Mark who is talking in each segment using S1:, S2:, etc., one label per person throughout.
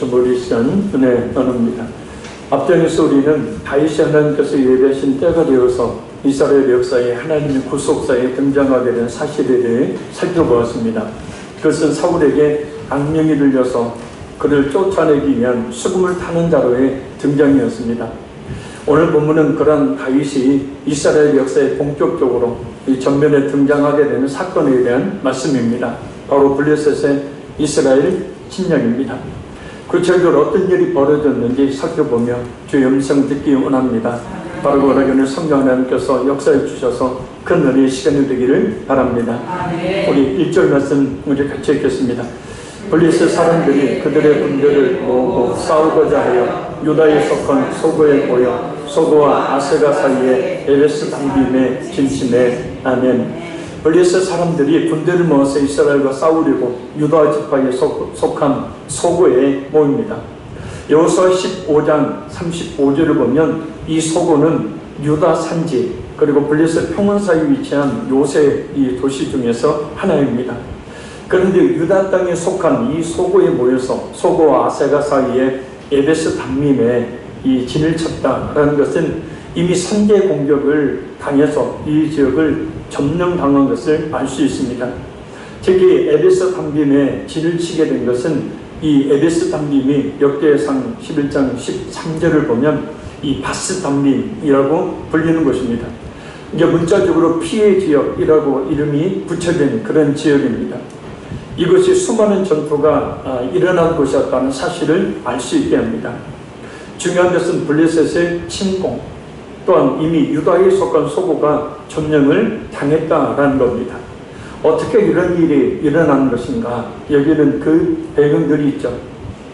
S1: 머리 시간 은혜 나눕니다. 앞전에서 우리는 다윗이 하나님께서 예배하신 때가 되어서 이스라엘 역사에 하나님의 구속사에 등장하게 된 사실에 대해 살펴보았습니다. 그것은 사울에게 악명이 들려서 그를 쫓아내기 위한 수금을 타는 자로의 등장이었습니다. 오늘 본문은 그러한 다윗이 이스라엘 역사에 본격적으로 이 전면에 등장하게 되는 사건에 대한 말씀입니다. 바로 블레셋의 이스라엘 침략입니다. 구체적으로 어떤 일이 벌어졌는지 살펴보며 주의 음성 듣기 원합니다. 바로 오늘 성령 하나님께서 역사해 주셔서 큰 은혜의 시간이 되기를 바랍니다. 우리 1절 말씀 우리 같이 읽겠습니다. 블레셋 사람들이 그들의 군대를 모으고 싸우고자 하여 유다에 속한 소고에 모여 소고와 아세가 사이에 에베스 담빔에 진침해. 아멘. 블레셋 사람들이 군대를 모아서 이스라엘과 싸우려고 유다 지파에 속한 소고에 모입니다. 여호수아 15장 35절을 보면 이 소고는 유다 산지 그리고 블레셋 평원 사이에 위치한 요새 이 도시 중에서 하나입니다. 그런데 유다 땅에 속한 이 소고에 모여서 소고와 아세가 사이에 에베스 담밈에 이 진을 쳤다라는 것은 이미 선제 공격을 당해서 이 지역을 점령당한 것을 알 수 있습니다. 특히 에베스 담빔에 진을 치게 된 것은 이 에베스 담빔이 역대상 11장 13절을 보면 이 바스 담빔이라고 불리는 것입니다. 이제 문자적으로 피해 지역이라고 이름이 붙여진 그런 지역입니다. 이것이 수많은 전투가 일어난 곳이었다는 사실을 알 수 있게 합니다. 중요한 것은 블레셋의 침공 또한 이미 유다에 속한 소고가 점령을 당했다라는 겁니다. 어떻게 이런 일이 일어난 것인가? 여기는 그 배경들이 있죠.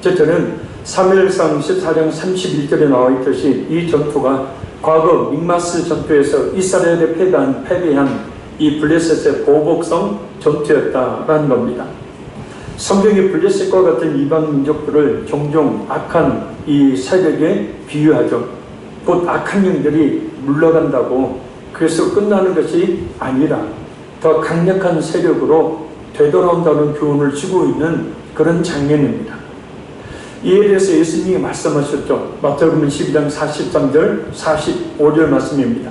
S1: 저는 사무엘상 14장 31절에 나와 있듯이 이 전투가 과거 믹마스 전투에서 이스라엘에 패배한 이 블레셋의 보복성 전투였다라는 겁니다. 성경이 블레셋과 같은 이방 민족들을 종종 악한 이 세력에 비유하죠. 곧 악한 영들이 물러간다고 그래서 끝나는 것이 아니라 더 강력한 세력으로 되돌아온다는 교훈을 주고 있는 그런 장면입니다. 이에 대해서 예수님이 말씀하셨죠. 마태복음 12장 43절 45절 말씀입니다.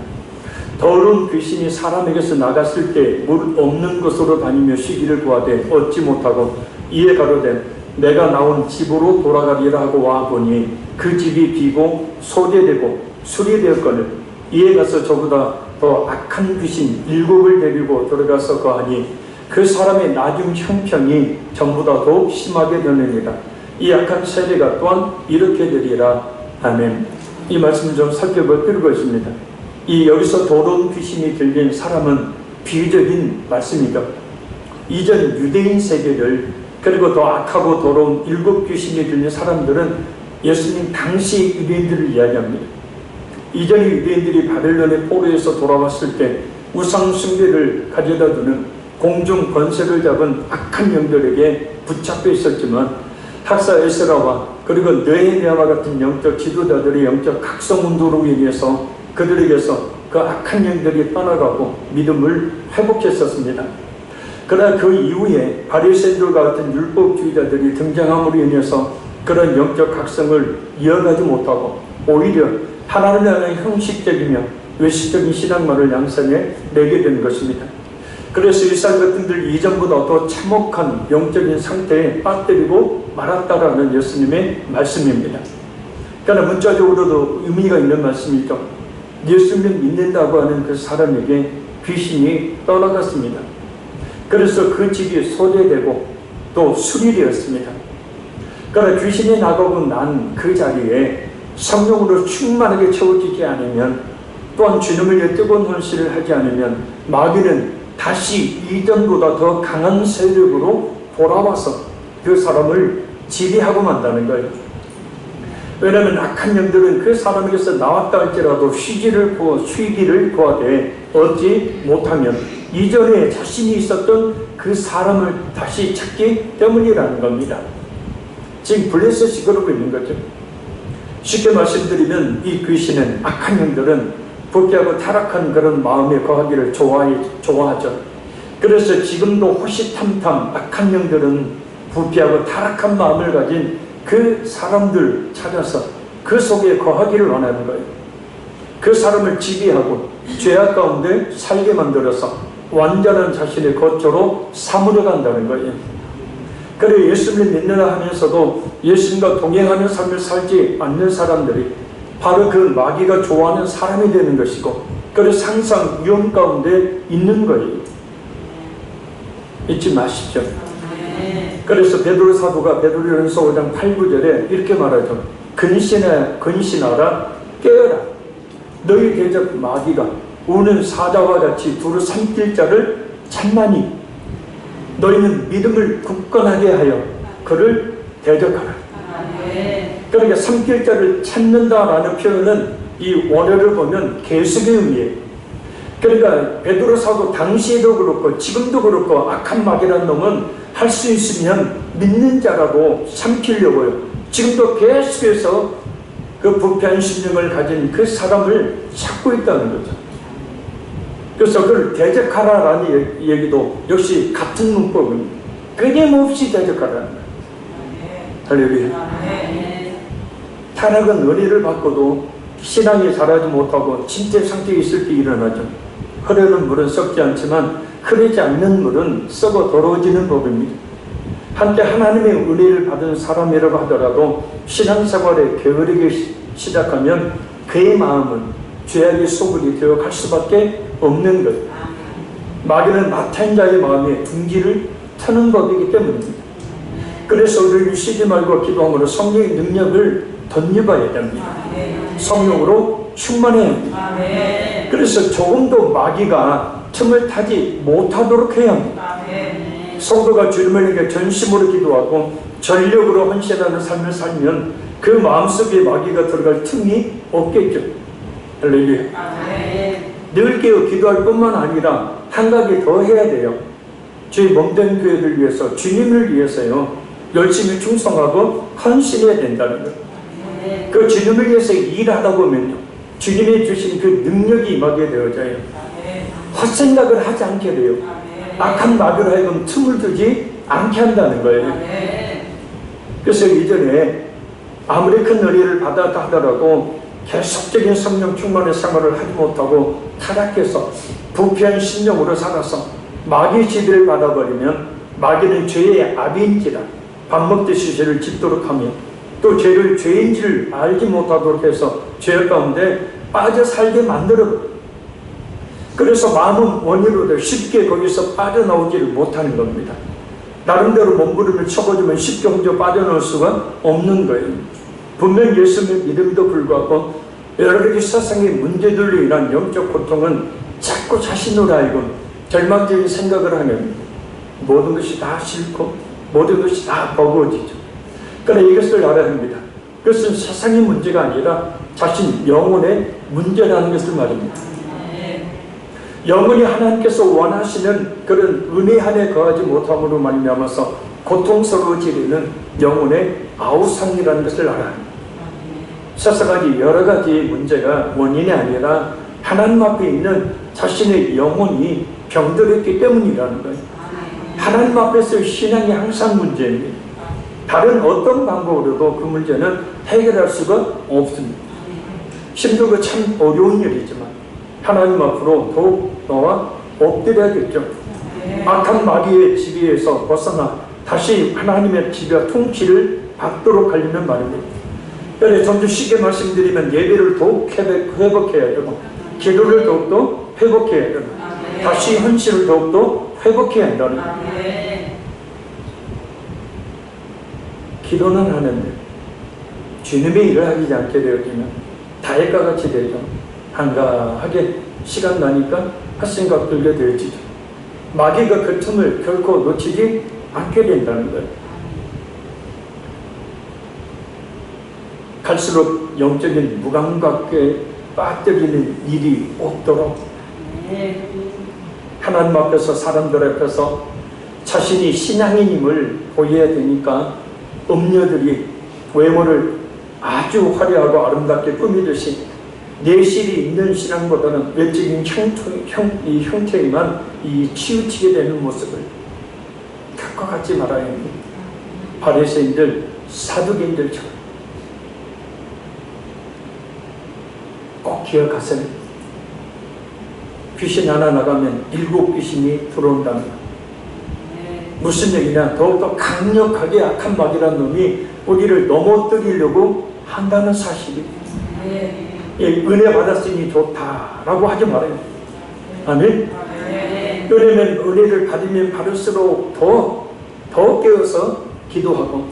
S1: 더러운 귀신이 사람에게서 나갔을 때 물 없는 곳으로 다니며 쉬기를 구하되 얻지 못하고 이에 가로되 내가 나온 집으로 돌아가리라 하고 와보니 그 집이 비고 소재되고 수리되었거늘 이에 가서 저보다 더 악한 귀신 7을 데리고 들어가서 거하니 그 사람의 나중 형편이 전보다 더욱 심하게 되느니라. 이 악한 세대가 또한 이렇게 되리라. 아멘. 이 말씀을 좀 살펴볼 필요가 있습니다. 이 여기서 더러운 귀신이 들린 사람은 비유적인 말씀이죠. 이전 유대인 세계를 그리고 더 악하고 더러운 7 귀신이 들린 사람들은 예수님 당시 유대인들을 이야기합니다. 이전 유대인들이 바벨론의 포로에서 돌아왔을 때 우상 숭배를 가져다 두는 공중 권세를 잡은 악한 영들에게 붙잡혀 있었지만 학사 에스라와 그리고 느헤미야와 같은 영적 지도자들의 영적 각성운동으로 인해서 그들에게서 그 악한 영들이 떠나가고 믿음을 회복했었습니다. 그러나 그 이후에 바리새인들과 같은 율법주의자들이 등장함으로 인해서 그런 영적 각성을 이어가지 못하고 오히려 하나님을 향한 형식적이며 외식적인 신앙만을 양산해 내게 된 것입니다. 그래서 이스라엘 같은들 이전보다 더 참혹한 영적인 상태에 빠뜨리고 말았다라는 예수님의 말씀입니다. 그러나 문자적으로도 의미가 있는 말씀이죠. 예수님을 믿는다고 하는 그 사람에게 귀신이 떠나갔습니다. 그래서 그 집이 소재되고 또 수리되었습니다. 그러나 귀신이 나가고 난 그 자리에 성령으로 충만하게 채워지지 않으면 또한 주님을 위해 뜨거운 헌신을 하지 않으면 마귀는 다시 이전보다 더 강한 세력으로 돌아와서 그 사람을 지배하고 만다는 거예요. 왜냐하면 악한 영들은 그 사람에게서 나왔다 할지라도 쉬기를 구하되 얻지 못하면 이전에 자신이 있었던 그 사람을 다시 찾기 때문이라는 겁니다. 지금 블레셋이 그러고 있는 거죠. 쉽게 말씀드리면 이 귀신은 악한 영들은 부패하고 타락한 그런 마음에 거하기를 좋아하죠. 그래서 지금도 호시탐탐 악한 영들은 부패하고 타락한 마음을 가진 그 사람들 찾아서 그 속에 거하기를 원하는 거예요. 그 사람을 지배하고 죄악 가운데 살게 만들어서 완전한 자신의 거처로 삼으려 간다는 거예요. 그래 예수님을 믿느라 하면서도 예수님과 동행하는 삶을 살지 않는 사람들이 바로 그 마귀가 좋아하는 사람이 되는 것이고, 그래서 항상 위험 가운데 있는 거예요. 잊지 마십시오. 그래서 베드로 사도가 베드로전서 5장 8, 9절에 이렇게 말하죠. 근신하라, 깨어라. 너희 대적 마귀가 우는 사자와 같이 두루 삼킬 자를 찾나니 너희는 믿음을 굳건하게 하여 그를 대적하라. 그러니까 삼킬 자를 찾는다라는 표현은 이 원어를 보면 계속의 의미예요. 그러니까 베드로 사도 당시에도 그렇고 지금도 그렇고 악한 마귀라는 놈은 할 수 있으면 믿는 자라도 삼키려고요. 지금도 계속해서 그 부패한 심령을 가진 그 사람을 찾고 있다는 거죠. 그래서 그걸 대적하라라는 얘기도 역시 같은 문법입니다. 끊임없이 대적하라는 거예요. 할렐루야. 타락은 은혜를 받고도 신앙이 자라지 못하고 진짜 상태에 있을 때 일어나죠. 흐르는 물은 썩지 않지만 흐르지 않는 물은 썩어 더러워지는 법입니다. 한때 하나님의 은혜를 받은 사람이라고 하더라도 신앙생활에 게으르기 시작하면 그의 마음은 죄악의 소굴이 되어 갈 수밖에 없는 것. 마귀는 맡은 자의 마음에 둥지를 트는 법이기 때문입니다. 그래서 우리를 쉬지 말고 기도함으로 성령의 능력을 덧입어야 됩니다. 성령으로 충만해야 합니다. 그래서 조금도 마귀가 틈을 타지 못하도록 해야 합니다. 성도가 주님에게 전심으로 기도하고 전력으로 헌신하는 삶을 살면 그 마음속에 마귀가 들어갈 틈이 없겠죠. 할렐루야. 늘 깨어 기도할 뿐만 아니라 한 가지 더 해야 돼요. 저희 몸된 교회를 위해서, 주님을 위해서요, 열심히 충성하고 헌신해야 된다는 거예요. 그 주님을 위해서 일하다 보면요, 주님이 주신 그 능력이 임하게 되어져요. 헛생각을 하지 않게 돼요. 악한 마귀로 하여금 틈을 두지 않게 한다는 거예요. 그래서 이전에 아무리 큰 은혜를 받았다 하더라도 계속적인 성령 충만의 생활을 하지 못하고 타락해서 부패한 심령으로 살아서 마귀의 지배를 받아버리면 마귀는 죄의 아비인지라 밥 먹듯이 죄를 짓도록 하며 또 죄를 죄인지를 알지 못하도록 해서 죄 가운데 빠져 살게 만들어버려요. 그래서 마음은 원이로도 쉽게 거기서 빠져나오지를 못하는 겁니다. 나름대로 몸부림을 쳐보지만 쉽게 혼자 빠져나올 수가 없는 거예요. 분명 예수님의 믿음에도 불구하고 여러 가지 세상의 문제들로 인한 영적 고통은 자꾸 자신으로 알고 절망적인 생각을 하면 모든 것이 다 싫고 모든 것이 다 버거워지죠. 그러나 이것을 알아야 합니다. 그것은 세상의 문제가 아니라 자신 영혼의 문제라는 것을 말입니다. 영혼이 하나님께서 원하시는 그런 은혜 안에 거하지 못함으로 말미암아서 고통스러워지는 영혼의 아우성이라는 것을 알아야 합니다. 세상에 여러 가지 문제가 원인이 아니라 하나님 앞에 있는 자신의 영혼이 병들었기 때문이라는 거예요. 하나님 앞에서 신앙이 항상 문제입니다. 다른 어떤 방법으로도 그 문제는 해결할 수가 없습니다. 힘들고 참 어려운 일이지만 하나님 앞으로 더욱 너와 엎드려야겠죠. 악한 마귀의 지배에서 벗어나 다시 하나님의 지배와 통치를 받도록 하려면 말입니다. 그래서 좀 더 쉽게 말씀드리면 예배를 더욱 회복해야 되고 기도를 더욱더 회복해야 되고 다시 헌신을 더욱더 회복해야 한다는 거예요. 기도는 하는데 주님의 일을 하지 않게 되어지면 다윗과 같이 되죠. 한가하게 시간 나니까 헛생각 들게 되어지죠. 마귀가 그 틈을 결코 놓치지 않게 된다는 거예요. 갈수록 영적인 무감각에 빠뜨리는 일이 없도록 하나님 앞에서 사람들 앞에서 자신이 신앙인임을 보여야 되니까 음녀들이 외모를 아주 화려하고 아름답게 꾸미듯이 내실이 있는 신앙보다는 외적인 형태에만 치우치게 되는 모습을 갖고 갖지 말아야 합니다. 바리새인들 사두개인들처럼 꼭 기억하세요. 귀신 하나 나가면 7 귀신이 들어온다는 것. 무슨 얘기냐? 더욱더 강력하게 악한 마귀라는 놈이 우리를 넘어뜨리려고 한다는 사실이. 은혜 받았으니 좋다라고 하지 말아요. 아멘. 은혜는 은혜를 받으면 받을수록 더 깨어서 기도하고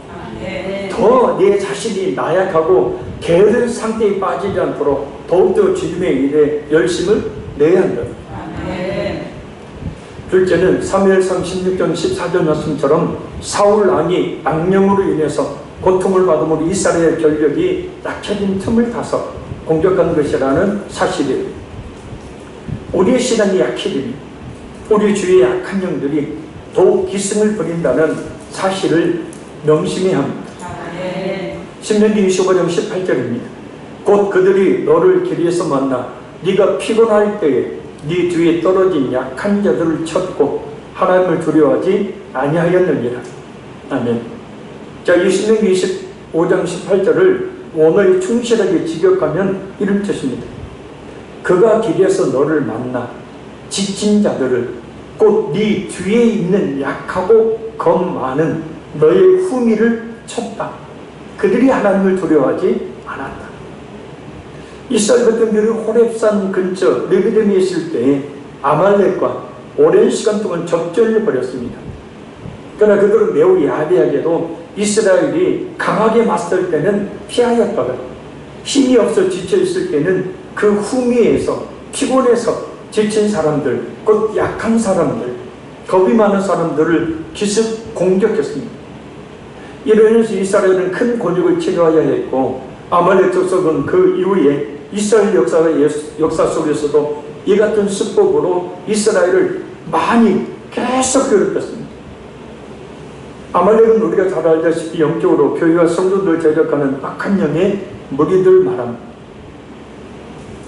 S1: 더 내 자신이 나약하고 게으른 상태에 빠지지 않도록 더욱더 주님의 일에 열심을 내야 한다. 둘째는 사무엘상 16장 14절 말씀처럼 사울 왕이 악령으로 인해서 고통을 받음으로 이스라엘 전력이 약해진 틈을 타서 공격한 것이라는 사실이에요. 우리의 신앙이 약해지니 우리 주위의 악한 영들이 더욱 기승을 부린다는 사실을 명심해야 합니다. 신명기 25장 18절입니다. 곧 그들이 너를 길에서 만나 네가 피곤할 때에 네 뒤에 떨어진 약한 자들을 쳤고 하나님을 두려워하지 아니하였느니라. 아멘. 자, 이 신명기 25장 18절을 원어에 충실하게 직역하면 이런 뜻입니다. 그가 길에서 너를 만나 지친 자들을 곧 네 뒤에 있는 약하고 겁 많은 너의 후미를 쳤다. 그들이 하나님을 두려워하지 않았다. 이스라엘 백성들이 호렙산 근처 르비딤에 있을 때에 아말렉과 오랜 시간 동안 접전을 벌였습니다. 그러나 그들은 매우 야비하게도 이스라엘이 강하게 맞설 때는 피하였다가 힘이 없어 지쳐 있을 때는 그 후미에서 피곤해서 지친 사람들, 곧 약한 사람들, 겁이 많은 사람들을 기습 공격했습니다. 이러면서 이스라엘은 큰 곤욕을 치러야 했고 아말렉 족속은 그 이후에 이스라엘 역사 속에서도 이 같은 수법으로 이스라엘을 많이 계속 괴롭혔습니다. 아말렉은 우리가 잘 알다시피 영적으로 교회와 성도들 제적하는 악한 영의 무리들 말합니다.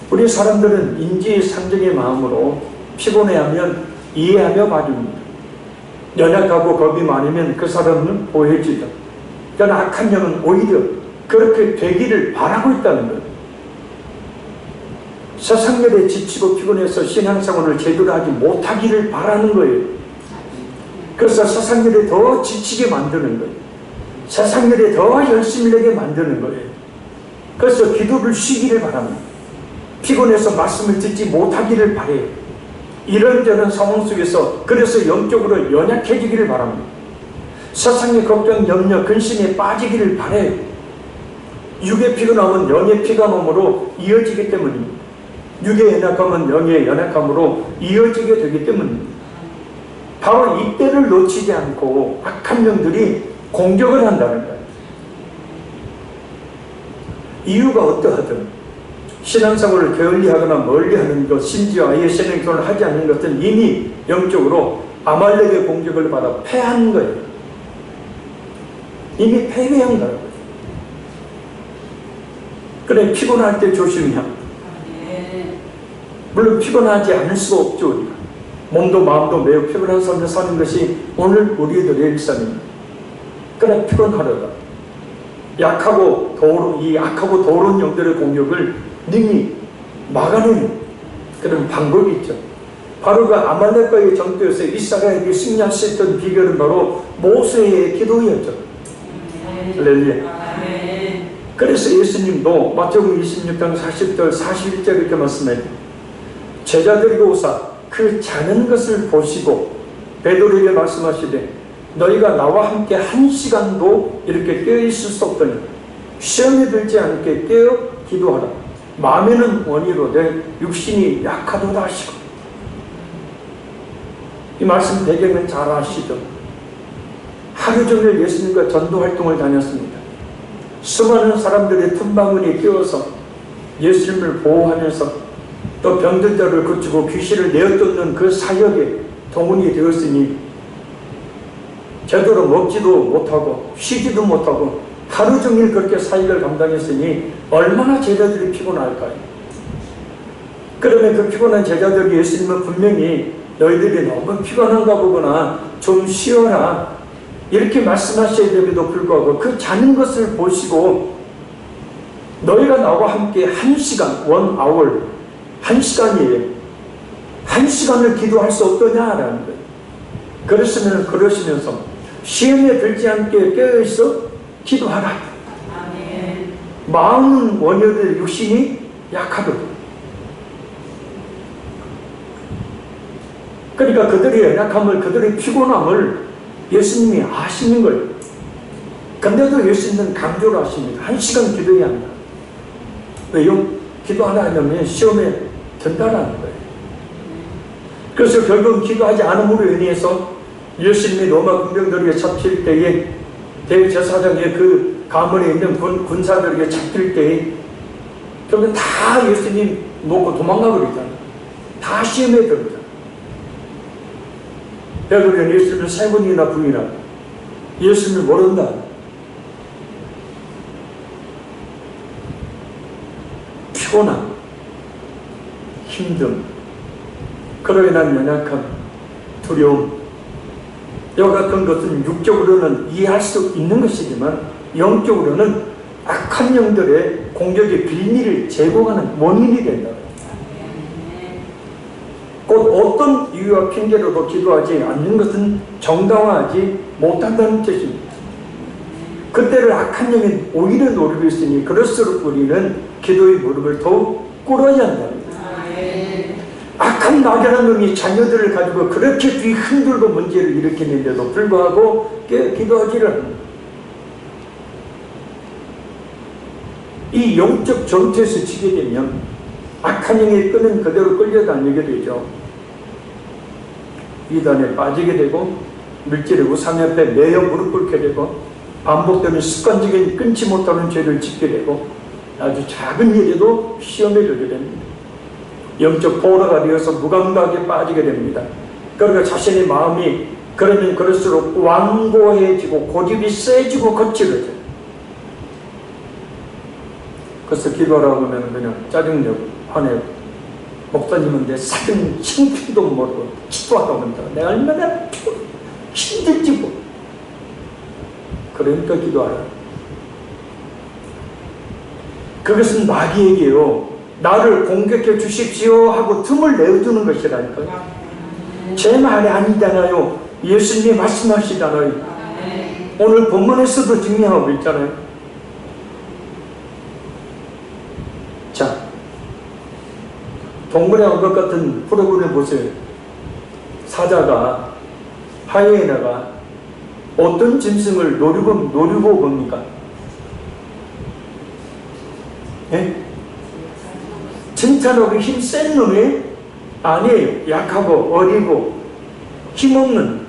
S1: 우리 사람들은 인지의 상정의 마음으로 피곤해하면 이해하며 봐줍니다. 연약하고 겁이 많으면 그 사람은 보여지죠. 그러나 악한 영은 오히려 그렇게 되기를 바라고 있다는 거예요. 세상일에 지치고 피곤해서 신앙생활을 제대로 하지 못하기를 바라는 거예요. 그래서 세상일에 더 지치게 만드는 거예요. 세상일에 더 열심히 내게 만드는 거예요. 그래서 기도를 쉬기를 바랍니다. 피곤해서 말씀을 듣지 못하기를 바래요. 이런저런 상황 속에서 그래서 영적으로 연약해지기를 바랍니다. 세상의 걱정, 염려, 근심에 빠지기를 바래요. 육의 피곤함은 영의 피곤함으로 이어지기 때문입니다. 육의 연약함은 영의 연약함으로 이어지게 되기 때문입니다. 바로 이때를 놓치지 않고 악한 영들이 공격을 한다는 거예요. 이유가 어떠하든 신앙생활을 게을리하거나 멀리하는 것, 심지어 아예 신앙생활을 하지 않는 것은 이미 영적으로 아말렉의 공격을 받아 패한 거예요. 이미 패배한 거예요. 그래, 피곤할 때 조심해야 합니다. 물론 피곤하지 않을 수가 없죠. 우리가 몸도 마음도 매우 피곤한 삶을 사는 것이 오늘 우리들의 일상입니다. 그러나 피곤하려다 약하고 더러운 영들의 공격을 능히 막아내는 그런 방법이 있죠. 바로 그 아말렉과의 전투에서 이스라엘이 승리할 수 있던 비결은 바로 모세의 기도였죠. 할렐루야. 그래서 예수님도 마태복음 26장 40절 41절 이렇게 말씀해요. 제자들이 오사 그 자는 것을 보시고 베드로에게 말씀하시되 너희가 나와 함께 1시간도 이렇게 깨어있을 수 없더니 시험에 들지 않게 깨어 기도하라. 마음에는 원이로되 육신이 약하도다 하시고. 이 말씀 배경은 잘 아시죠? 하루 종일 예수님과 전도활동을 다녔습니다. 수많은 사람들의 틈바구니에 끼워서 예수님을 보호하면서 또 병든 자를 고치고 귀신을 내어쫓는 그 사역에 동원이 되었으니 제대로 먹지도 못하고 쉬지도 못하고 하루 종일 그렇게 사역을 감당했으니 얼마나 제자들이 피곤할까요? 그러면 그 피곤한 제자들이 예수님은 분명히 너희들이 너무 피곤한가 보구나, 좀 쉬어라, 이렇게 말씀하셔야 됨에도 불구하고 그 자는 것을 보시고 너희가 나와 함께 1시간, 1hour, 1시간이에요. 1시간을 기도할 수 없더냐라는 거예요. 그러시면서 시험에 들지 않게 깨어있어 기도하라. 마음은 원효들 육신이 약하거든. 그러니까 그들의 연약함을, 그들의 피곤함을 예수님이 아시는 거예요. 근데도 예수님은 강조를 하십니다. 1시간 기도해야 한다. 왜요? 기도하라 하면 시험에 든다라는 거예요. 그래서 결국 기도하지 않음으로 인해서 예수님이 로마 군병들에게 잡힐 때에 대제사장의 그 가문에 있는 군사들에게 잡힐 때에 결국 다 예수님 놓고 도망가 버리잖아요. 다 시험에 들었잖아요. 베드로는 예수님을 3번이나 부인하고 예수님을 모른다. 피곤함, 힘듦, 그로 인한 연약함, 두려움, 이와 같은 것은 육적으로는 이해할 수 있는 것이지만 영적으로는 악한 영들의 공격의 빌미를 제공하는 원인이 된다. 곧 어떤 이유와 핑계로도 기도하지 않는 것은 정당화하지 못한다는 뜻입니다. 그때를 악한 영이 오히려 노리고 있으니 그럴수록 우리는 기도의 무릎을 더욱 꿇어야 한다. 악한 막연한 놈이 자녀들을 가지고 그렇게 뒤 흔들고 문제를 일으키는데도 불구하고 기도하지를 않는다. 이 영적 전투에서 지게 되면 악한 영의 끈은 그대로 끌려다니게 되죠. 이단에 빠지게 되고 물질의 우상 앞에 매여 무릎 꿇게 되고 반복되는 습관적인 끊지 못하는 죄를 짓게 되고 아주 작은 일에도 시험에 들게 됩니다. 영적 포로가 되어서 무감각에 빠지게 됩니다. 그러니까 자신의 마음이 그러면 그럴수록 완고해지고 고집이 세지고 거칠어져요. 그래서 기도하라고 하면 그냥 짜증내고 화내고 목사님은 내 사정 창피도 모르고 기도하라고 한다. 내가 얼마나 힘들지 뭐. 그러니까 기도하라. 그것은 마귀에게요. 나를 공격해 주십시오 하고 틈을 내어두는 것이라니까요. 제 말이 아니잖아요. 예수님이 말씀하시잖아요. 오늘 본문에서도 증명하고 있잖아요. 자, 동물의 왕국 같은 프로그램 보세요. 사자가, 하이에나가 어떤 짐승을 노리고 봅니까? 예? 칭찬하고 힘센 놈이 아니에요. 약하고 어리고 힘없는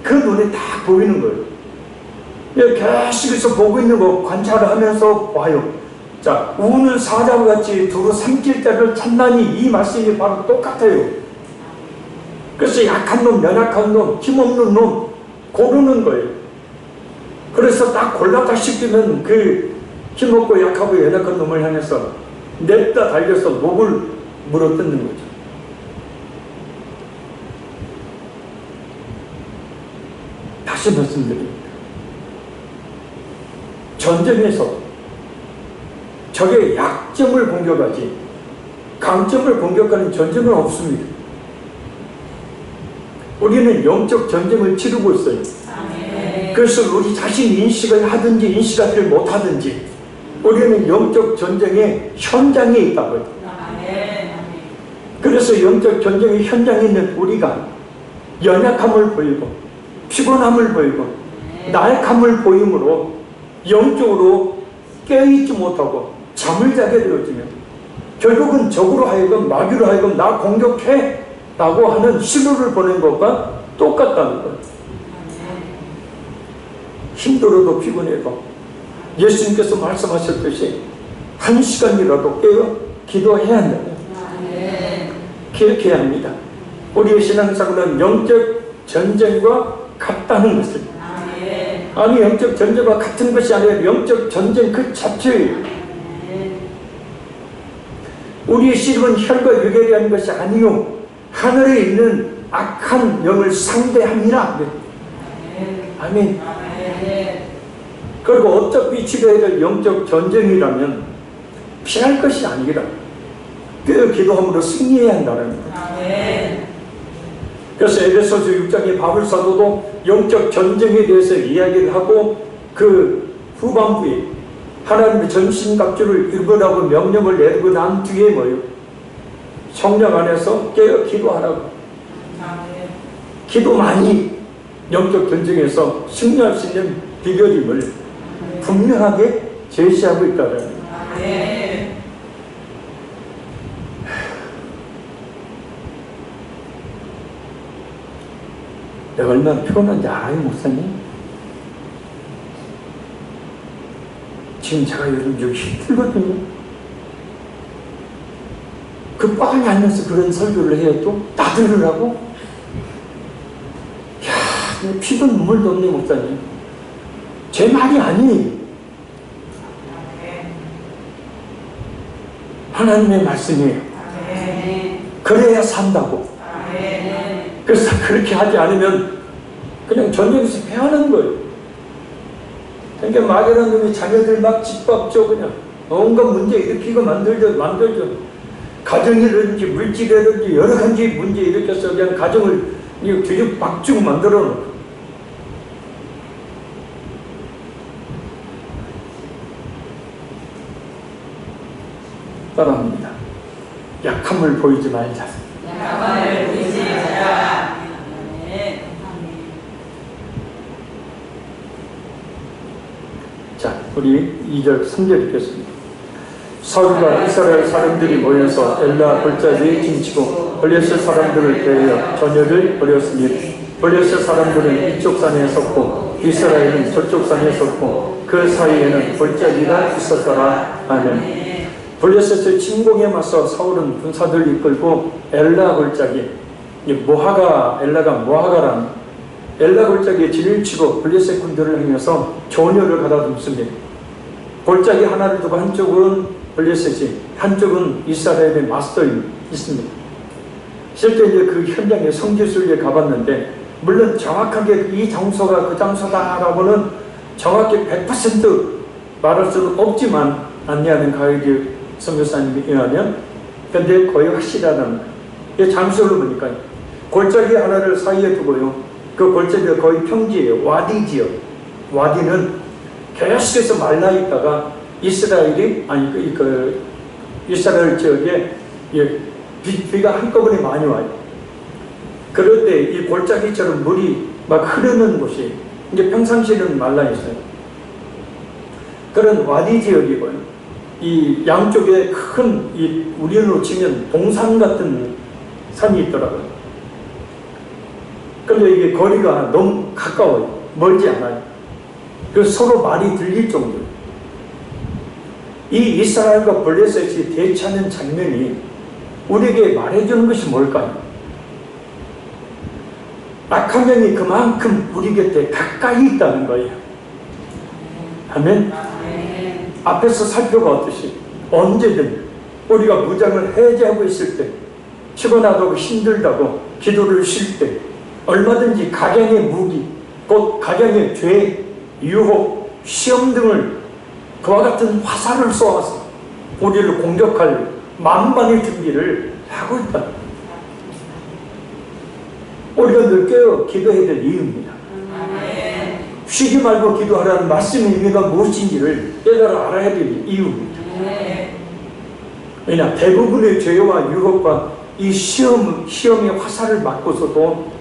S1: 그 눈에 다 보이는 거예요. 계속해서 보고 있는 거 관찰을 하면서 봐요. 자, 우는 사자와 같이 두루 삼킬 때를 찾나니 이 말씀이 바로 똑같아요. 그래서 약한 놈, 연약한 놈, 힘없는 놈 고르는 거예요. 그래서 딱 골랐다 싶으면 그 힘없고 약하고 연약한 놈을 향해서 냅다 달려서 목을 물어뜯는 거죠. 다시 말씀드립니다. 전쟁에서 적의 약점을 공격하지 강점을 공격하는 전쟁은 없습니다. 우리는 영적 전쟁을 치르고 있어요. 그래서 우리 자신 인식을 하든지 인식하지 못하든지 우리는 영적 전쟁의 현장에 있다고요. 그래서 영적 전쟁의 현장에 있는 우리가 연약함을 보이고 피곤함을 보이고 나약함을 보임으로 영적으로 깨어있지 못하고 잠을 자게 되어지면 결국은 적으로 하여금 마귀로 하여금 나 공격해 라고 하는 신호를 보낸 것과 똑같다는 거예요. 힘들어도 피곤해도 예수님께서 말씀하셨듯이 1시간이라도 깨어 기도해야 한다. 기억해야 합니다. 우리의 신앙생활은 영적 전쟁과 같다는 것을. 아니 영적 전쟁과 같은 것이 아니라 영적 전쟁 그 자체예요. 우리의 씨름은 혈과 육에 대한 것이 아니요 하늘에 있는 악한 영을 상대합니다. 아멘. 그리고 어차피 치러야 될 영적 전쟁이라면 피할 것이 아니라 그 기도함으로 승리해야 한다는 거예요. 그래서 에베소서 6장의 바울 사도도 영적 전쟁에 대해서 이야기를 하고 그 후반부에 하나님의 전신갑주를 입으라고 명령을 내리고 난 뒤에 뭐예요? 성령 안에서 깨어 기도하라고. 기도 많이 영적 전쟁에서 승리할 수 있는 비결임을 분명하게 제시하고 있다는 거예요. 내가 얼마나 피곤한지 알아요, 목사님? 지금 제가 요즘 여기 힘들거든요. 그 뻔히 앉아서 그런 설교를 해요, 또? 다 들으라고? 이야, 피도 눈물도 없네, 목사님. 제 말이 아니에요. 하나님의 말씀이에요. 그래야 산다고. 그래서 그렇게 하지 않으면 그냥 전쟁에서 패하는 거예요. 그러니까 막연한 놈이 자녀들 막 짓밟죠. 그냥 온갖 문제 일으키고 만들죠. 가정이라든지 물질이라든지 여러 가지 문제 일으켜서 그냥 가정을 뒤죽박죽 만들어 놓고. 따라합니다. 약함을 보이지 말자. 약함을 보이지 말자. 자, 우리 2절, 3절 읽겠습니다. 사울과 이스라엘 사람들이 모여서 엘라 골짜기에 진치고 블레셋 사람들을 대하여 전열을 벌였으니 블레셋 사람들은 이쪽 산에 섰고 이스라엘은 저쪽 산에 섰고 그 사이에는 골짜기가 있었더라. 아멘. 블레셋의 침공에 맞서 사울은 군사들 이끌고 엘라 골짜기, 엘라가 모하가라는 엘라 골짜기에 진을 치고 블레셋 군대를 향해서 전열을 가다듬습니다. 골짜기 하나를 두고 한쪽은 블레셋이, 한쪽은 이스라엘의 맞서 있습니다. 실제 이제 그 현장에 성지순례에 가봤는데, 물론 정확하게 이 장소가 그 장소다라고는 정확히 100% 말할 수는 없지만, 안내하는 가이드 선교사님에 의하면, 근데 거의 확실하다는 거예요. 장소를 보니까 골짜기 하나를 사이에 두고요, 그 골짜기가 거의 평지예요. 와디 지역. 와디는 계속해서 말라있다가 이스라엘 지역에 비가 한꺼번에 많이 와요. 그럴 때 이 골짜기처럼 물이 막 흐르는 곳이 이제 평상시에는 말라있어요. 그런 와디 지역이고요. 이 양쪽에 큰 우리로 치면 동산 같은 산이 있더라고요. 그런데 이게 거리가 너무 가까워요. 멀지 않아요. 그래서 서로 말이 들릴 정도예요. 이 이스라엘과 블레셋이 대치하는 장면이 우리에게 말해주는 것이 뭘까요? 악한 영이 그만큼 우리 곁에 가까이 있다는 거예요. 아멘? 앞에서 살펴봤듯이 언제든 우리가 무장을 해제하고 있을 때, 피곤하다고 힘들다고 기도를 쉴 때, 얼마든지 각양의 무기, 곧 각양의 죄, 유혹, 시험 등을 그와 같은 화살을 쏘아서 우리를 공격할 만반의 준비를 하고 있다. 우리가 늘 깨어 기도해야 될 이유입니다. 쉬지 말고 기도하라는 말씀의 의미가 무엇인지를 깨달아 알아야 될 이유입니다. 왜냐, 대부분의 죄와 유혹과 이 시험의 화살을 맞고서도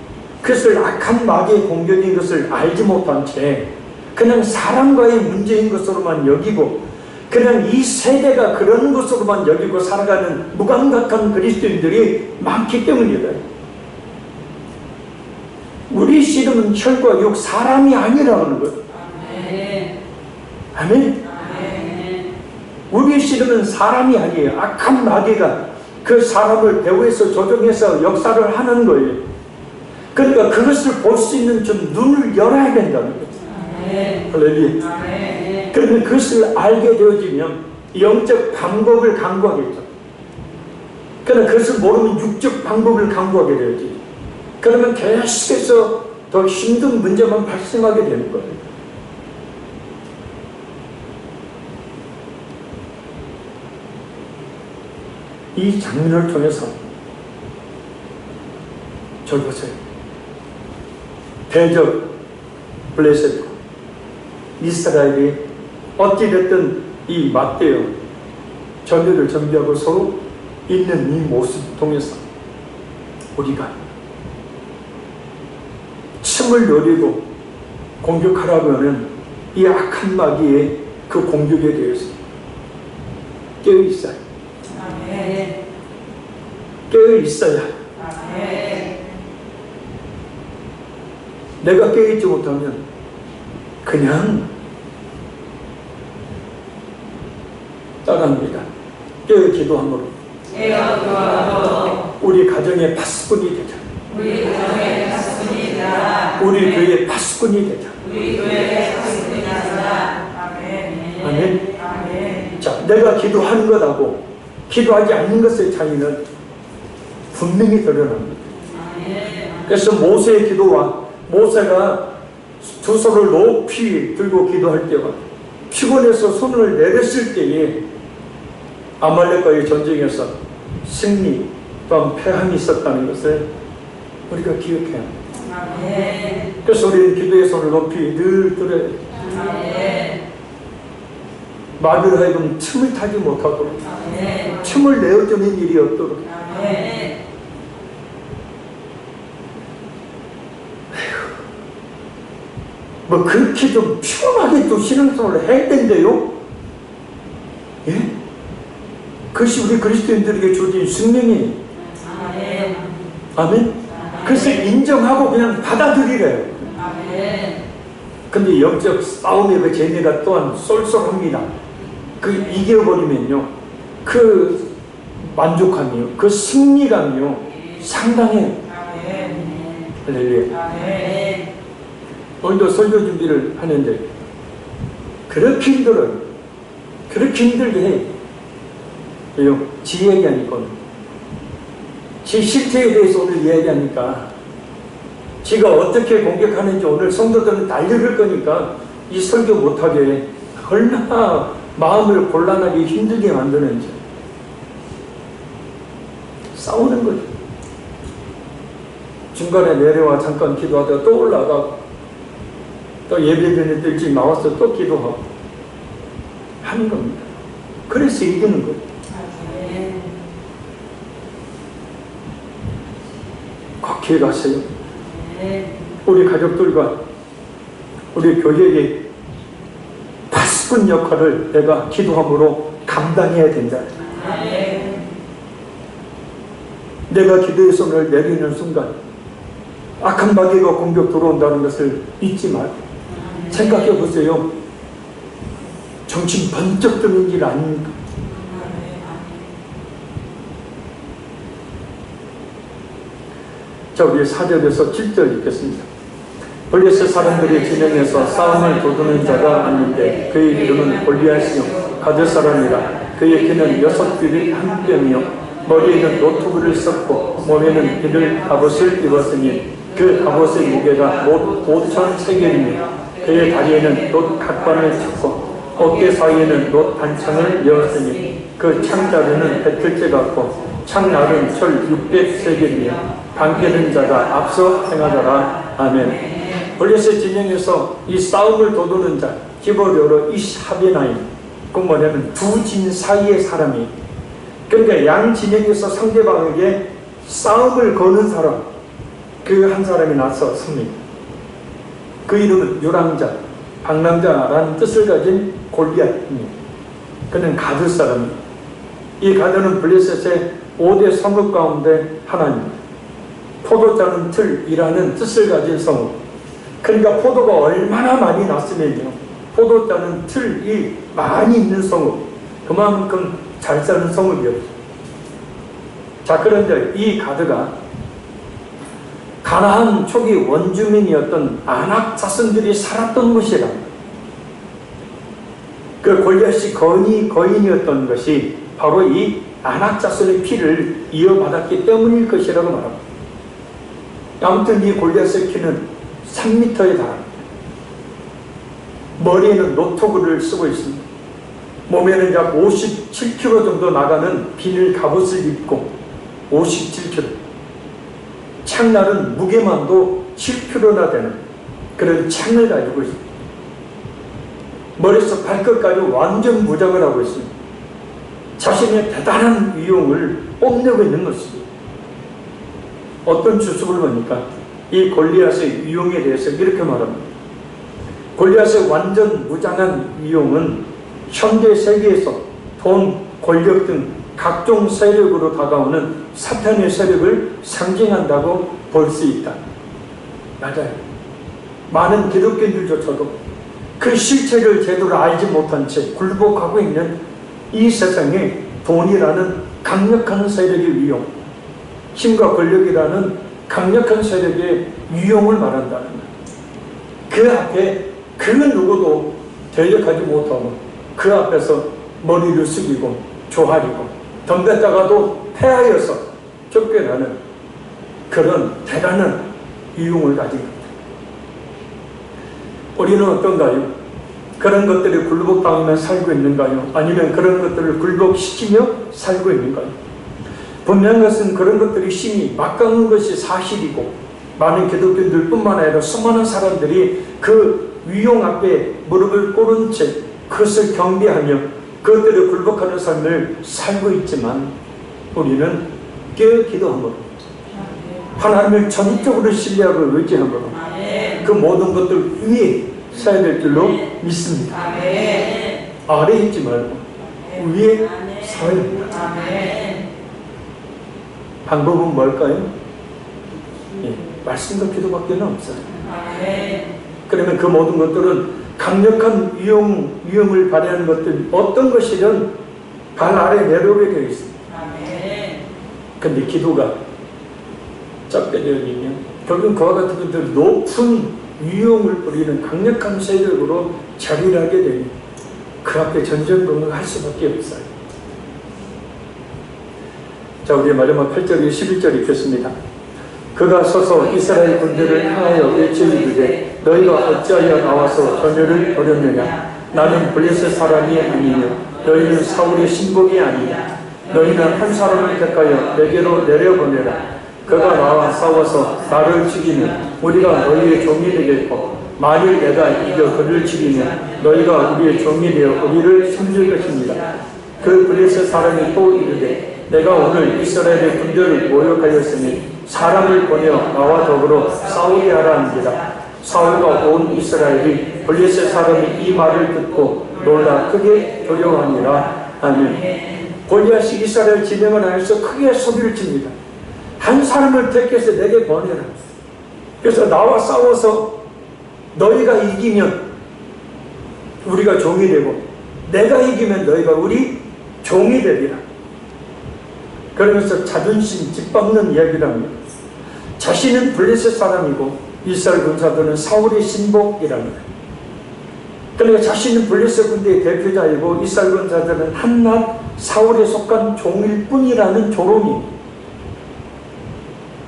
S1: 그것을 악한 마귀의 공격인 것을 알지 못한 채 그냥 사람과의 문제인 것으로만 여기고, 그냥 이 세대가 그런 것으로만 여기고 살아가는 무감각한 그리스도인들이 많기 때문이다. 우리 씨름은 혈과 육, 사람이 아니라는 것. 아멘. 우리 씨름은 사람이 아니에요. 악한 마귀가 그 사람을 배후에서 조종해서 역사를 하는 거예요. 그러니까 그것을 볼 수 있는 좀 눈을 열어야 된다는 거죠. 할렐루야. 그러면 그것을 알게 되어지면 영적 방법을 강구하겠죠. 그러나 그것을 모르면 육적 방법을 강구하게 되어지죠. 그러면 계속해서 더 힘든 문제만 발생하게 되는 거예요. 이 장면을 통해서 저 보세요. 대적 블레셋과 이스라엘이 어찌됐든 이 맞대어 전쟁을 준비하고 서로 있는 이 모습 통해서 우리가 틈을 노리고 공격하라고 하는 이 악한 마귀의 그 공격에 대해서 깨어 있어요. 아멘. 깨어 있어야. 아멘. 내가 깨어 있지 못하면 그냥 따라합니다. 깨어 기도함으로 우리 가정의 파수꾼이 되자. 우리 교회의 파수꾼이 되자. 아멘. 자, 내가 기도하는 것하고 기도하지 않는 것의 차이는 분명히 드러납니다. 그래서 모세의 기도와 모세가 두 손을 높이 들고 기도할 때와 피곤해서 손을 내렸을 때에 아말렉과의 전쟁에서 승리 또한 패함이 있었다는 것을 우리가 기억해야 합니다. 그래서 우리는 기도의 손을 높이 늘 들어야 합니다. 마귀로 하여금 틈을 타지 못하도록 틈을 내어주는 일이 없도록 뭐 그렇게 좀 피곤하게 또 신앙생활을 해야 된대요? 예? 그것이 우리 그리스도인들에게 주어진 숙명이에요. 아멘? 그래서 인정하고 그냥 받아들이래요. 근데 영적 싸움의 그 재미가 또한 쏠쏠합니다. 그 이겨버리면요, 그 만족감이요, 그 승리감이요, 상당해요. 할렐루야. 오늘도 설교 준비를 하는데 그렇게 힘들어요. 그렇게 힘들게 해요. 왜요? 지 얘기하니까, 지 실태에 대해서 오늘 이야기하니까, 지가 어떻게 공격하는지 오늘 성도들은 알려줄 거니까 이 설교 못하게 얼마나 마음을 곤란하게 힘들게 만드는지. 싸우는 거죠. 중간에 내려와 잠깐 기도하다가 또 올라가고 또 예배전에 일찍 나와서 또 기도하고 하는 겁니다. 그래서 이기는 거예요. 꼭 기억하세요. 우리 가족들과 우리 교회의 파수꾼 역할을 내가 기도함으로 감당해야 된다. 내가 기도의 손을 내리는 순간 악한 마귀가 공격 들어온다는 것을 잊지 말고 생각해 보세요. 정신 번쩍 드는 일 아닙니까? 자, 우리 4절에서 7절 읽겠습니다. 블레셋 사람들이 진영에서 싸움을 도두는 자가 왔는데 그의 이름은 골리앗이요 가드 사람이라. 그의 키는 6규빗 1뼘이요 머리에는 노트부를 썼고 몸에는 비늘 갑옷을 입었으니 그 갑옷의 무게가 못 5천 세겔이며 그의 다리에는 놋 각관을 쳤고 어깨 사이에는 놋 단창을 여었으니 그 창자루는 배틀째 같고 창날은 철 600세겔이며 방패는 자가 앞서 행하더라. 아멘. 블레셋 진영에서 이 싸움을 도두는 자, 히브리어로 이샤베나임, 그 뭐냐면 두 진 사이의 사람이, 그러니까 양 진영에서 상대방에게 싸움을 거는 사람, 그 한 사람이 나섰습니다. 그 이름은 유랑자, 방랑자라는 뜻을 가진 골리앗입니다. 그는 가드 사람입니다. 이 가드는 블레셋의 5대 성읍 가운데 하나입니다. 포도자는 틀이라는 뜻을 가진 성읍. 그러니까 포도가 얼마나 많이 났으면요, 포도자는 틀이 많이 있는 성읍, 그만큼 잘 사는 성읍이었죠. 자, 그런데 이 가드가 가나안 초기 원주민이었던 아낙 자손들이 살았던 곳이라, 그 골리앗이 거인이었던 것이 바로 이 아낙 자손의 피를 이어받았기 때문일 것이라고 말합니다. 아무튼 이 골리앗의 키는 3m에 달합니다. 머리에는 노트구를 쓰고 있습니다. 몸에는 약 57kg 정도 나가는 비닐 갑옷을 입고 57kg. 창날은 무게만도 7kg나 되는 그런 창을 가지고 있습니다. 머리에서 발끝까지 완전 무장을 하고 있습니다. 자신의 대단한 위용을 뽐내고 있는 것입니다. 어떤 주석을 보니까 이 골리앗의 위용에 대해서 이렇게 말합니다. 골리앗의 완전 무장한 위용은 현대 세계에서 돈, 권력 등 각종 세력으로 다가오는 사탄의 세력을 상징한다고 볼 수 있다. 맞아요. 많은 기독교인들조차도 그 실체를 제대로 알지 못한 채 굴복하고 있는 이 세상에 돈이라는 강력한 세력의 위용, 힘과 권력이라는 강력한 세력의 위용을 말한다는 거예요. 그 앞에 그 누구도 대적하지 못하고 그 앞에서 머리를 숙이고 조아리고 덤볐다가도 패하여서 쫓겨나는 그런 대단한 위용을 가진 겁니다. 우리는 어떤가요? 그런 것들이 굴복당하며 살고 있는가요? 아니면 그런 것들을 굴복시키며 살고 있는가요? 분명한 것은 그런 것들이 심히 막강한 것이 사실이고 많은 기독교인들 뿐만 아니라 수많은 사람들이 그 위용 앞에 무릎을 꿇은 채 그것을 경배하며 그것들을 굴복하는 삶을 살고 있지만 우리는 깨어 기도함으로 하나님을 전적으로 신뢰하고 의지함으로 그 모든 것들 위에 서야 될 줄로 믿습니다. 아래에 있지 말고 위에 서야 됩니다. 방법은 뭘까요? 말씀과 기도밖에 없어요. 그러면 그 모든 것들은 강력한 위험을 발휘하는 것들 어떤 것이든 발 아래 내려오게 되어 있습니다. 그런데 기도가 적게 되어지면 결국 그와 같은 것들 높은 위험을 부리는 강력한 세력으로 자리를 하게 되니 그 앞에 전전긍긍할 수밖에 없어요. 자, 우리 마지막 8절 11절 읽겠습니다. 그가 서서 이스라엘 군대를 향하여 외치기를 너희가 어찌하여 나와서 전열을 벌였느냐? 나는 블레셋 사람이 아니며 너희는 사울의 신복이 아니냐? 너희는 한 사람을 택하여 내게로 내려보내라. 그가 나와 싸워서 나를 죽이면 우리가 너희의 종이 되겠고 만일 내가 이겨 그를 죽이면 너희가 우리의 종이 되어 우리를 숨길 것입니다. 그 블레셋 사람이 또 이르되 내가 오늘 이스라엘의 군대를 모욕하였으니 사람을 보내어 나와 더불어 싸우게 하라 한지라. 사울과 온 이스라엘이 블레셋 사람이 이 말을 듣고 놀라 크게 두려워하니라. 아멘. 골리앗이 이스라엘 진영을 하여서 크게 소리를 칩니다. 한 사람을 택해서 내게 보내라. 그래서 나와 싸워서 너희가 이기면 우리가 종이 되고 내가 이기면 너희가 우리 종이 되리라. 그러면서 자존심 짓밟는 이야기를 합니다. 자신은 블레셋 사람이고 이스라엘 군사들은 사울의 신복이랍니다. 그러니까 자신은 블레셋 군대의 대표자이고 이스라엘 군사들은 한낱 사울에 속한 종일 뿐이라는 조롱이.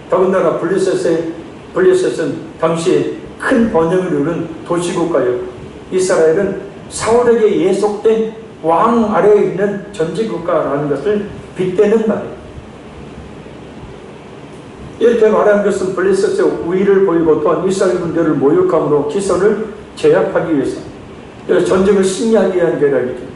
S1: 더군다나 블레셋은 당시에 큰 번영을 이룬 도시국가요. 이스라엘은 사울에게 예속된 왕 아래에 있는 전제국가라는 것을 빗대는 말이에요. 이렇게 말한 것은 블레셋의 우위를 보이고 또한 이스라엘 군대를 모욕함으로 기선을 제압하기 위해서 그래서 전쟁을 승리하기 위한 계략이죠.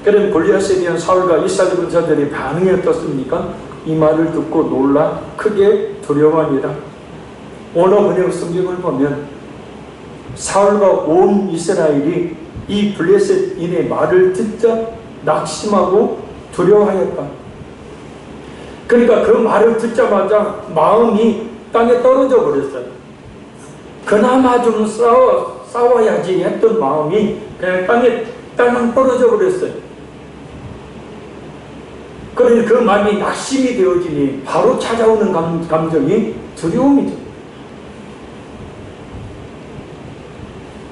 S1: 그런 골리앗에 대한 사울과 이스라엘 군사들의 반응이 어떻습니까? 이 말을 듣고 놀라 크게 두려워하니라. 오늘 번역 성경을 보면 사울과 온 이스라엘이 이 블레셋인의 말을 듣자 낙심하고 두려워하였다. 그러니까 그 말을 듣자마자 마음이 땅에 떨어져 버렸어요. 그나마 좀 싸워야지 했던 마음이 그냥 땅에 떨어져 버렸어요. 그러니 그 마음이 낙심이 되어지니 바로 찾아오는 감정이 두려움이죠.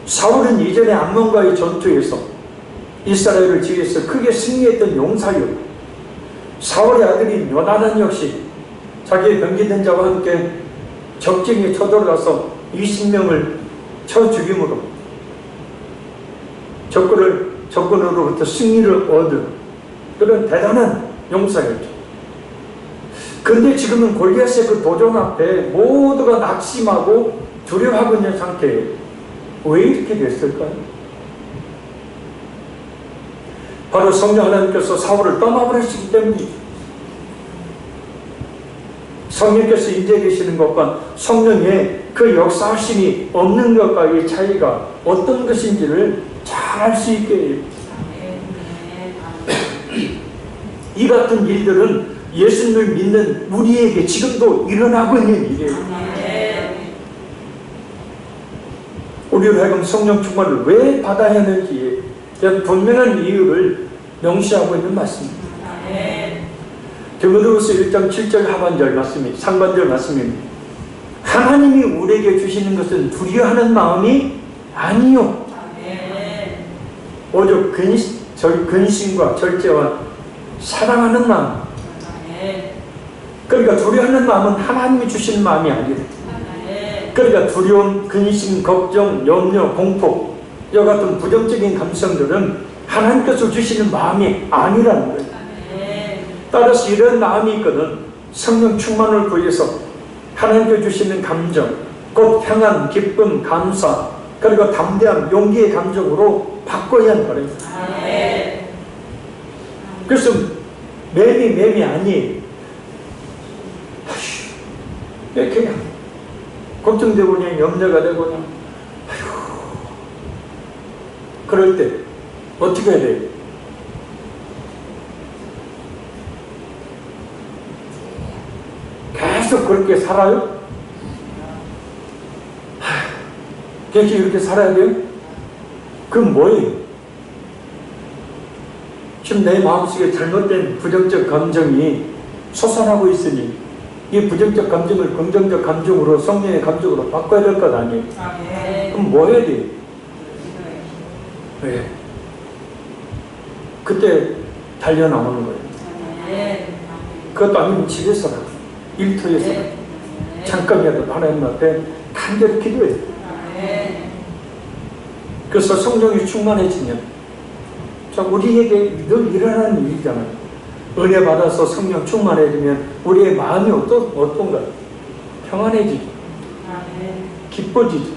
S1: 사울은 이전에 암몬과의 전투에서 이스라엘을 지휘해서 크게 승리했던 용사요. 사울의 아들인 요나단 역시 자기의 병기된 자와 함께 적진에 쳐들어가서 20명을 쳐 죽임으로 적군으로부터 승리를 얻은 그런 대단한 용사였죠. 그런데 지금은 골리앗의 그 도전 앞에 모두가 낙심하고 두려워하고 있는 상태에 왜 이렇게 됐을까요? 바로 성령 하나님께서 사울을 떠나버리시기 때문이죠. 성령께서 인재 계시는 것과 성령의 그 역사하심이 없는 것과의 차이가 어떤 것인지를 잘 알 수 있게 해요. 이 같은 일들은 예수님을 믿는 우리에게 지금도 일어나고 있는 일이에요. 우리로 하여금 성령 충만을 왜 받아야 하는지에 대한 분명한 이유를 명시하고 있는 말씀입니다. 디모데후서 1장 7절 하반절 말씀이 상반절 말씀입니다. 하나님이 우리에게 주시는 것은 두려워하는 마음이 아니요 오직 근심과 절제와 사랑하는 마음. 그러니까 두려워하는 마음은 하나님이 주시는 마음이 아니래. 그러니까 두려움, 근심, 걱정, 염려, 공포 이와 같은 부정적인 감성들은 하나님께서 주시는 마음이 아니라는 거예요. 따라서 이런 마음이 있거든 성령 충만을 구해서 하나님께 주시는 감정, 곧 평안, 기쁨, 감사, 그리고 담대함, 용기의 감정으로 바꿔야 하는 거예요. 그래서 매미 아니에요. 왜 그냥 걱정되고 그냥 염려가 되고 그냥 그럴 때 어떻게 해야 돼요? 계속 그렇게 살아요? 계속 이렇게 살아야 돼요? 그럼 뭐예요? 지금 내 마음속에 잘못된 부정적 감정이 솟아나고 있으니 이 부정적 감정을 긍정적 감정으로 성령의 감정으로 바꿔야 될 것 아니에요? 그럼 뭐 해야 돼요? 왜? 그때 달려나오는 거예요. 그것도 아니면 집에서라도 일터에서라도 잠깐이라도 하나님 앞에 간절히 기도해요. 그래서 성령이 충만해지면 자, 우리에게 늘 일어나는 일이잖아요. 은혜 받아서 성령 충만해지면 우리의 마음이 어떤가요? 평안해지죠. 기뻐지죠.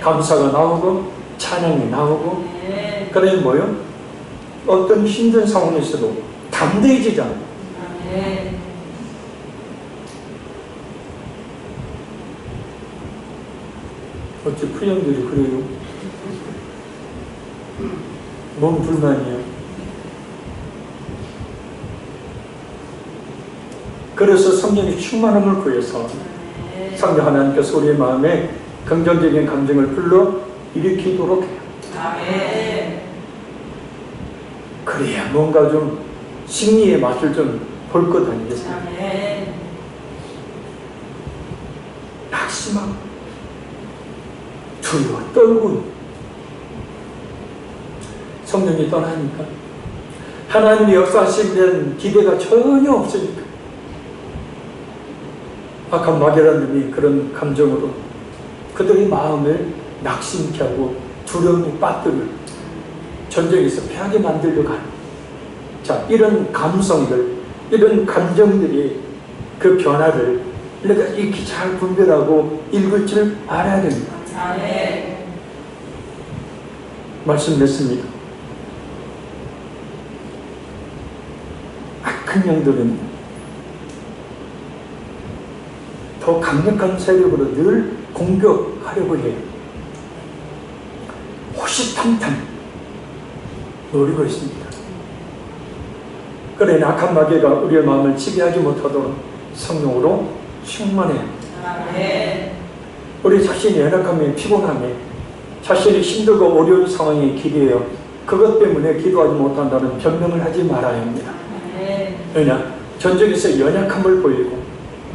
S1: 감사가 나오고 찬양이 나오고 그러면 뭐요? 어떤 힘든 상황에서도 담대해지잖아요. 어째 표현들이 그래요? 뭔 불만이에요? 그래서 성령의 충만함을 구해서 성령 하나님께서 우리의 마음에 긍정적인 감정을 불러 일으키도록 해요. 그래야 뭔가 좀 승리의 맛을 좀 볼 것 아니겠습니까? 낙심하고 두려워 떨고 성령이 떠나니까 하나님의 역사하시는 데는 기대가 전혀 없으니까 악한 마귀라는 놈이 그런 감정으로 그들의 마음을 낙심케 하고 두려움에 빠뜨려 전쟁에서 패하게 만들려고 하는 자 이런 감성들 이런 감정들이 그 변화를 우리가 이렇게 잘 분별하고 읽을 줄 알아야 됩니다. 말씀 맺습니다. 악한 영들은 더 강력한 세력으로 늘 공격하려고 해요. 호시탐탐 노리고 있습니다. 그래 악한 마귀가 우리의 마음을 지배하지 못하도록 성령으로 충만해야 합니다. 우리 자신이 연약함에 피곤함에 자신이 힘들고 어려운 상황에 기대어 그것 때문에 기도하지 못한다는 변명을 하지 말아야 합니다. 왜냐? 전쟁에서 연약함을 보이고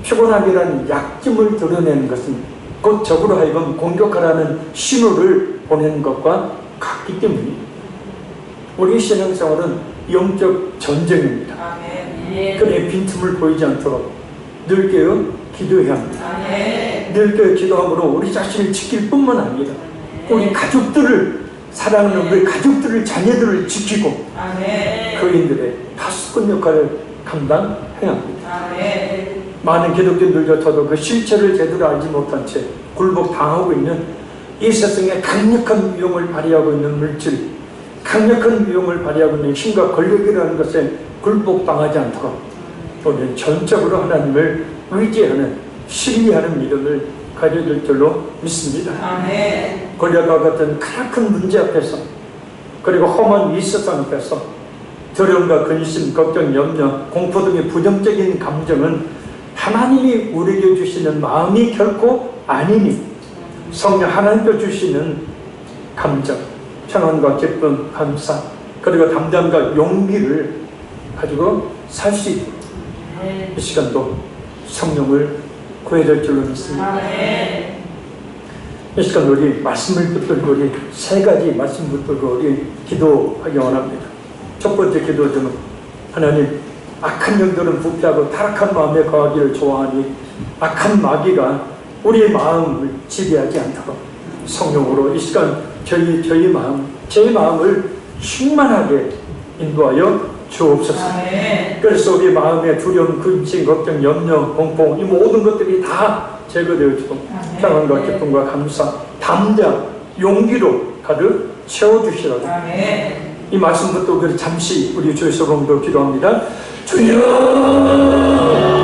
S1: 피곤함이라는 약점을 드러내는 것은 곧 적으로 하여금 공격하라는 신호를 보내는 것과 같기 때문에 우리 신앙생활은 영적 전쟁입니다. 그래 빈틈을 보이지 않도록 늘 깨어 기도해야 합니다. 늘 기도함으로 우리 자신을 지킬 뿐만 아니라 우리 가족들을 사랑하는 우리 가족들을 자녀들을 지키고 그인들의 파수꾼 역할을 감당해야 합니다. 많은 기독교인들조차도 그 실체를 제대로 알지 못한 채 굴복당하고 있는 이 세상에 강력한 위용을 발휘하고 있는 물질, 강력한 위용을 발휘하고 있는 힘과 권력이라는 것에 굴복당하지 않도록 우리는 전적으로 하나님을 의지하는, 신뢰하는 믿음을 가져야 될 줄로 믿습니다. 골리앗과 같은 크나큰 문제 앞에서, 그리고 험한 이 세상 앞에서 두려움과 근심, 걱정, 염려, 공포 등의 부정적인 감정은 하나님이 우리에게 주시는 마음이 결코 아니니 성령 하나님께 주시는 감정, 평안과 기쁨, 감사, 그리고 담대함과 용기를 가지고 살 수 있도록 이 시간도 성령을 구해야 될 줄로 믿습니다. 이 시간 우리 말씀을 붙들고 우리 세 가지 말씀 붙들고 우리 기도하기 원합니다. 첫 번째 기도는 하나님, 악한 영들은 부패하고 타락한 마음에 거하기를 좋아하니 악한 마귀가 우리의 마음을 지배하지 않도록 성령으로 이 시간 저희 마음, 제 마음을 충만하게 인도하여 주옵소서. 그래서 우리 마음의 두려움, 근심, 걱정, 염려, 공포 이 모든 것들이 다 제거되어지고 평안과 기쁨과 감사, 담대함, 용기로 가득 채워주시라고 이 말씀부터 잠시 우리 주의 소름으로 기도합니다. 주여